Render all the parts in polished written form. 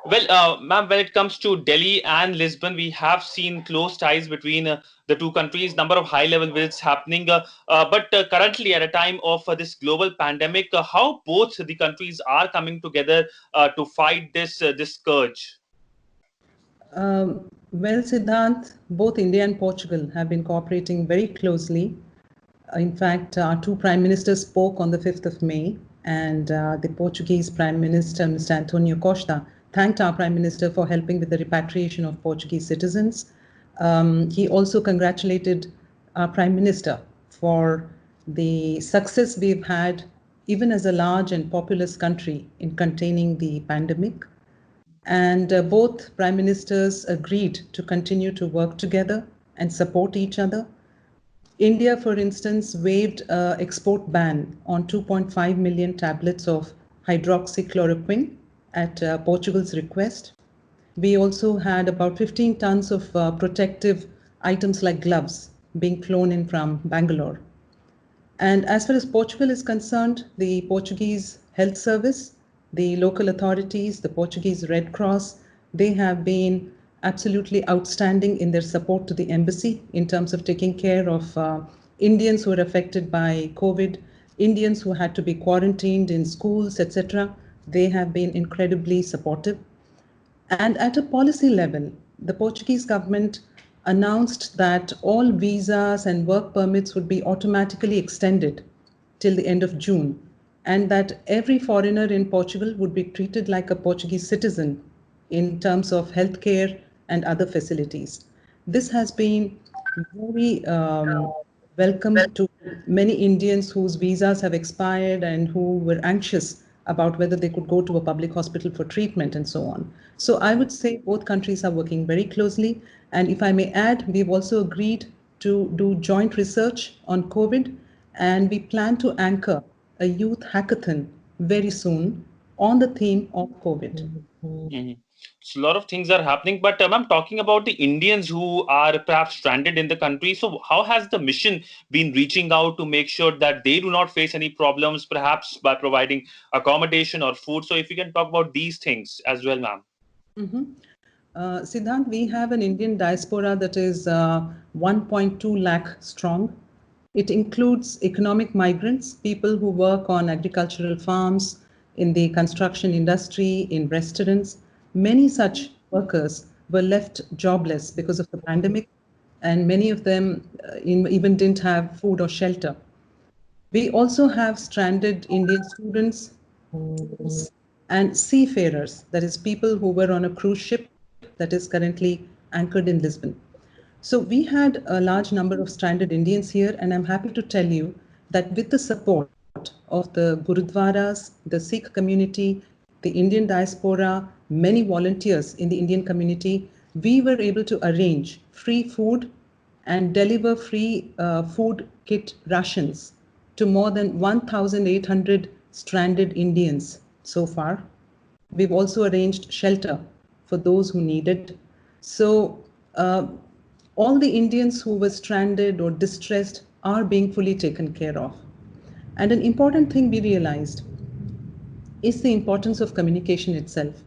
Well, ma'am, when it comes to Delhi and Lisbon, we have seen close ties between the two countries, number of high-level visits happening. But currently, at a time of this global pandemic, how both the countries are coming together to fight this scourge? Well, Siddhant, both India and Portugal have been cooperating very closely. In fact, our two prime ministers spoke on the 5th of May, and the Portuguese Prime Minister, Mr. Antonio Costa, thanked our Prime Minister for helping with the repatriation of Portuguese citizens. He also congratulated our Prime Minister for the success we've had, even as a large and populous country, in containing the pandemic. And both prime ministers agreed to continue to work together and support each other. India, for instance, waived an export ban on 2.5 million tablets of hydroxychloroquine at Portugal's request. We also had about 15 tons of protective items like gloves being flown in from Bangalore. And as far as Portugal is concerned, the Portuguese Health Service, the local authorities, the Portuguese Red Cross, they have been absolutely outstanding in their support to the embassy in terms of taking care of Indians who were affected by COVID, Indians who had to be quarantined in schools, etc. They have been incredibly supportive. And at a policy level, the Portuguese government announced that all visas and work permits would be automatically extended till the end of June, and that every foreigner in Portugal would be treated like a Portuguese citizen in terms of healthcare and other facilities. This has been very welcome to many Indians whose visas have expired and who were anxious about whether they could go to a public hospital for treatment and so on. So I would say both countries are working very closely. And if I may add, we've also agreed to do joint research on COVID, and we plan to anchor a youth hackathon very soon on the theme of COVID. Mhm. So a lot of things are happening, but I'm talking about the Indians who are perhaps stranded in the country. So how has the mission been reaching out to make sure that they do not face any problems, perhaps by providing accommodation or food? So if you can talk about these things as well, ma'am. Mhm. Siddhant, we have an Indian diaspora that is 1.2 lakh strong. It includes economic migrants, people who work on agricultural farms, in the construction industry, in restaurants. Many such workers were left jobless because of the pandemic, and many of them even didn't have food or shelter. We also have stranded Indian students, and seafarers, that is, people who were on a cruise ship that is currently anchored in Lisbon. So we had a large number of stranded Indians here, and I'm happy to tell you that with the support of the Gurudwaras, the Sikh community, the Indian diaspora, many volunteers in the Indian community, we were able to arrange free food and deliver free food kit rations to more than 1,800 stranded Indians so far. We've also arranged shelter for those who needed. So, uh, all the Indians who were stranded or distressed are being fully taken care of. And an important thing we realized is the importance of communication itself,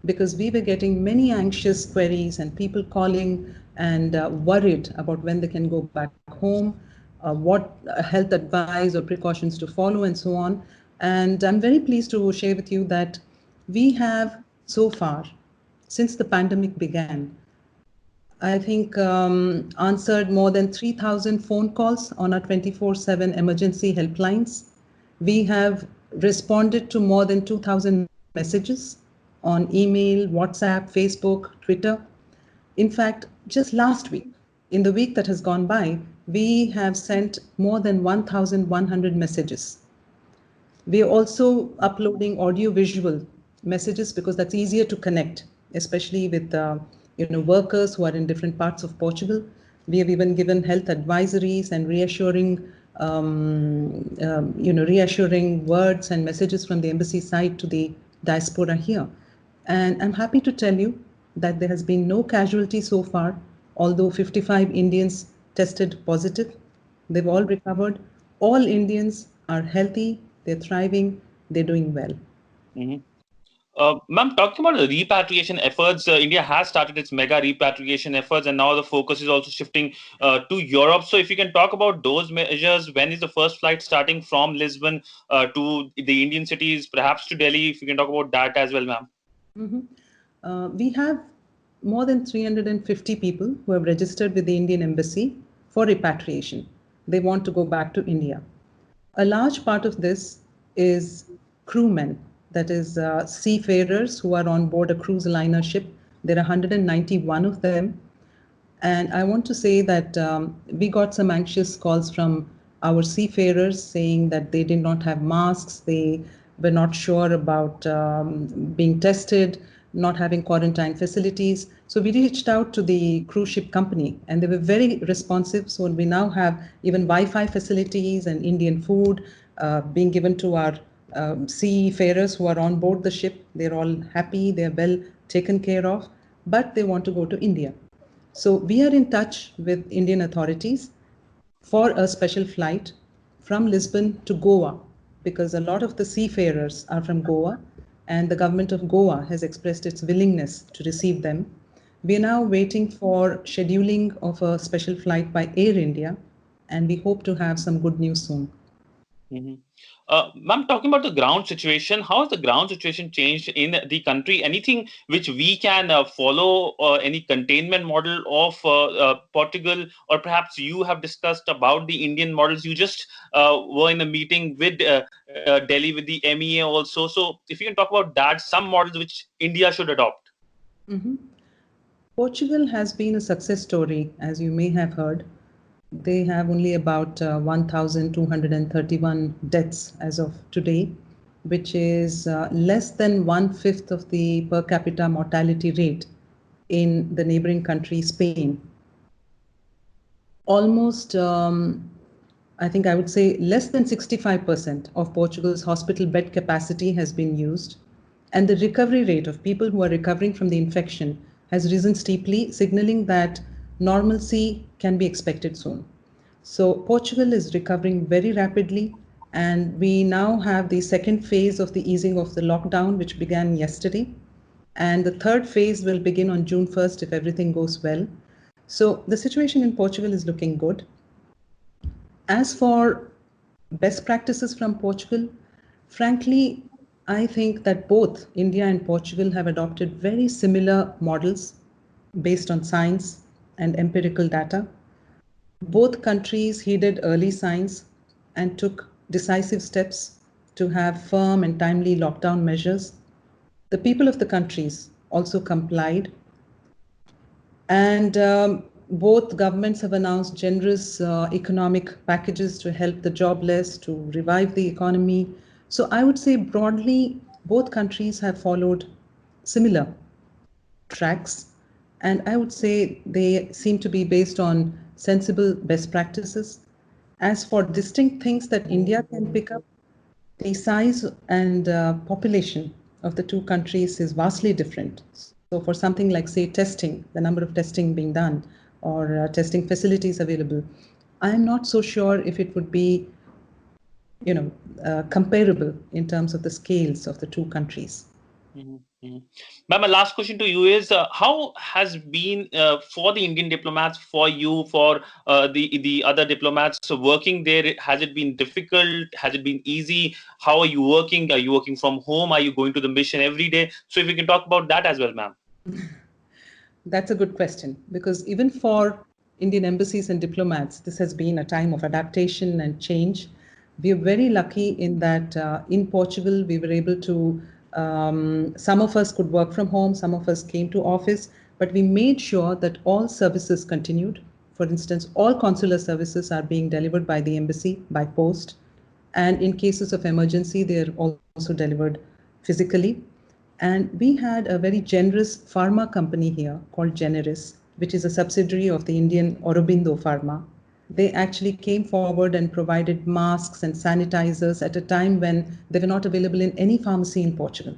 because we were getting many anxious queries and people calling and worried about when they can go back home, what health advice or precautions to follow, and so on. And I'm very pleased to share with you that we have so far, since the pandemic began, I think answered more than 3,000 phone calls on our 24/7 emergency helplines. We have responded to more than 2,000 messages on email, WhatsApp, Facebook, Twitter. In fact, just last week, in the week that has gone by, we have sent more than 1,100 messages. We are also uploading audio visual messages because that's easier to connect, especially with workers who are in different parts of Portugal. We have even given health advisories and reassuring words and messages from the embassy side to the diaspora here. And I'm happy to tell you that there has been no casualty so far, although 55 Indians tested positive. They've all recovered. All Indians are healthy, they're thriving, they're doing well. Mhm. Ma'am, talking about the repatriation efforts, India has started its mega repatriation efforts, and now the focus is also shifting to Europe. So, if you can talk about those measures, when is the first flight starting from Lisbon to the Indian cities, perhaps to Delhi? If you can talk about that as well, ma'am. Mhm. We have more than 350 people who have registered with the Indian Embassy for repatriation. They want to go back to India. A large part of this is crewmen, that is, seafarers who are on board a cruise liner ship. There are 191 of them. And I want to say that we got some anxious calls from our seafarers saying that they did not have masks, they were not sure about being tested, not having quarantine facilities. So we reached out to the cruise ship company and they were very responsive. So we now have even Wi-Fi facilities and Indian food being given to our seafarers who are on board the ship. They're all happy, they're well taken care of, but they want to go to India. So we are in touch with Indian authorities for a special flight from Lisbon to Goa because a lot of the seafarers are from Goa and the government of Goa has expressed its willingness to receive them. We are now waiting for scheduling of a special flight by Air India and we hope to have some good news soon. Mhm. Ma'am, talking about the ground situation, how has the ground situation changed in the country? Anything which we can follow, any containment model of Portugal, or perhaps you have discussed about the Indian models? You just were in a meeting with Delhi with the MEA also. So, if you can talk about that, some models which India should adopt. Mhm. Portugal has been a success story, as you may have heard. They have only about 1,231 deaths as of today, which is less than one-fifth of the per capita mortality rate in the neighboring country, Spain. Almost, I think I would say less than 65% of Portugal's hospital bed capacity has been used, and the recovery rate of people who are recovering from the infection has risen steeply, signaling that normalcy can be expected soon. So, Portugal is recovering very rapidly, and we now have the second phase of the easing of the lockdown, which began yesterday. And the third phase will begin on June 1st if everything goes well. So, the situation in Portugal is looking good. As for best practices from Portugal, frankly, I think that both India and Portugal have adopted very similar models based on science and empirical data. Both countries heeded early signs and took decisive steps to have firm and timely lockdown measures. The people of the countries also complied, and both governments have announced generous economic packages to help the jobless, to revive the economy. So I would say broadly, both countries have followed similar tracks. And I would say they seem to be based on sensible best practices. As for distinct things that India can pick up, the size and population of the two countries is vastly different. So, for something like, say, testing, the number of testing being done or testing facilities available, I am not so sure if it would be, comparable in terms of the scales of the two countries. Mhm, mhm. Ma'am, my last question to you is how has been for the Indian diplomats, for you, for the other diplomats working there? Has it been difficult? Has it been easy? How are you working? Are you working from home? Are you going to the mission every day? So if you can talk about that as well, ma'am. That's a good question because even for Indian embassies and diplomats, this has been a time of adaptation and change. We are very lucky in that in Portugal, we were able to, some of us could work from home, some of us came to office, but we made sure that all services continued. For instance, all consular services are being delivered by the embassy by post. And in cases of emergency, they are also delivered physically. And we had a very generous pharma company here called Generis, which is a subsidiary of the Indian Aurobindo Pharma. They actually came forward and provided masks and sanitizers at a time when they were not available in any pharmacy in Portugal.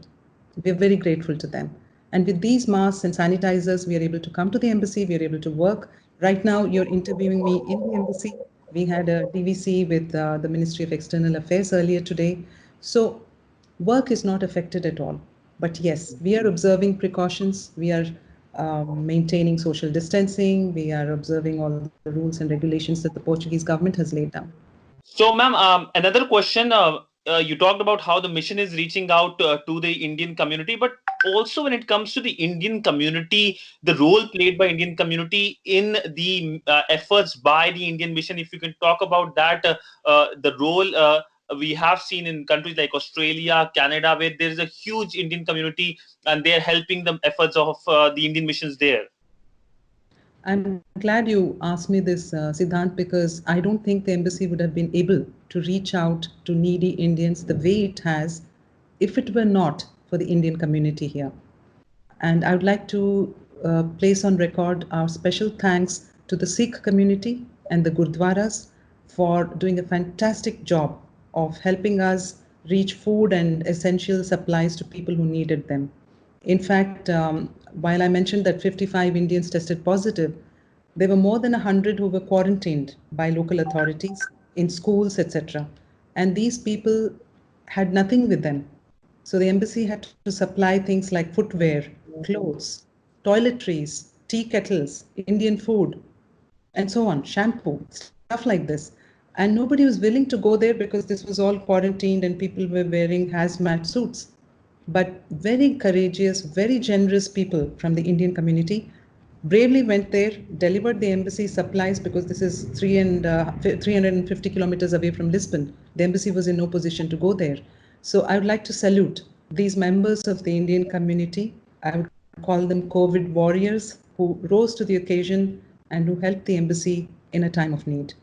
We're very grateful to them. And with these masks and sanitizers, we are able to come to the embassy, we are able to work. Right now, you're interviewing me in the embassy. We had a DVC with the Ministry of External Affairs earlier today. So work is not affected at all. But yes, we are observing precautions. We are maintaining social distancing. We are observing all the rules and regulations that the Portuguese government has laid down. So, ma'am, another question. You talked about how the mission is reaching out to the Indian community, but also when it comes to the Indian community, the role played by Indian community in the efforts by the Indian mission. If you can talk about that, the role we have seen in countries like Australia, Canada, where there is a huge Indian community and they are helping the efforts of the Indian missions there. I'm glad you asked me this, Siddhant, because I don't think the embassy would have been able to reach out to needy Indians the way it has if it were not for the Indian community here. And I would like to place on record our special thanks to the Sikh community and the Gurdwaras for doing a fantastic job of helping us reach food and essential supplies to people who needed them. In fact, while I mentioned that 55 Indians tested positive, there were more than 100 who were quarantined by local authorities in schools, etc. And these people had nothing with them. So the embassy had to supply things like footwear, clothes, toiletries, tea kettles, Indian food, and so on, shampoo, stuff like this. And nobody was willing to go there because this was all quarantined and people were wearing hazmat suits. But very courageous, very generous people from the Indian community bravely went there, delivered the embassy supplies because this is 350 kilometers away from Lisbon. The embassy was in no position to go there. So I would like to salute these members of the Indian community. I would call them COVID warriors who rose to the occasion and who helped the embassy in a time of need.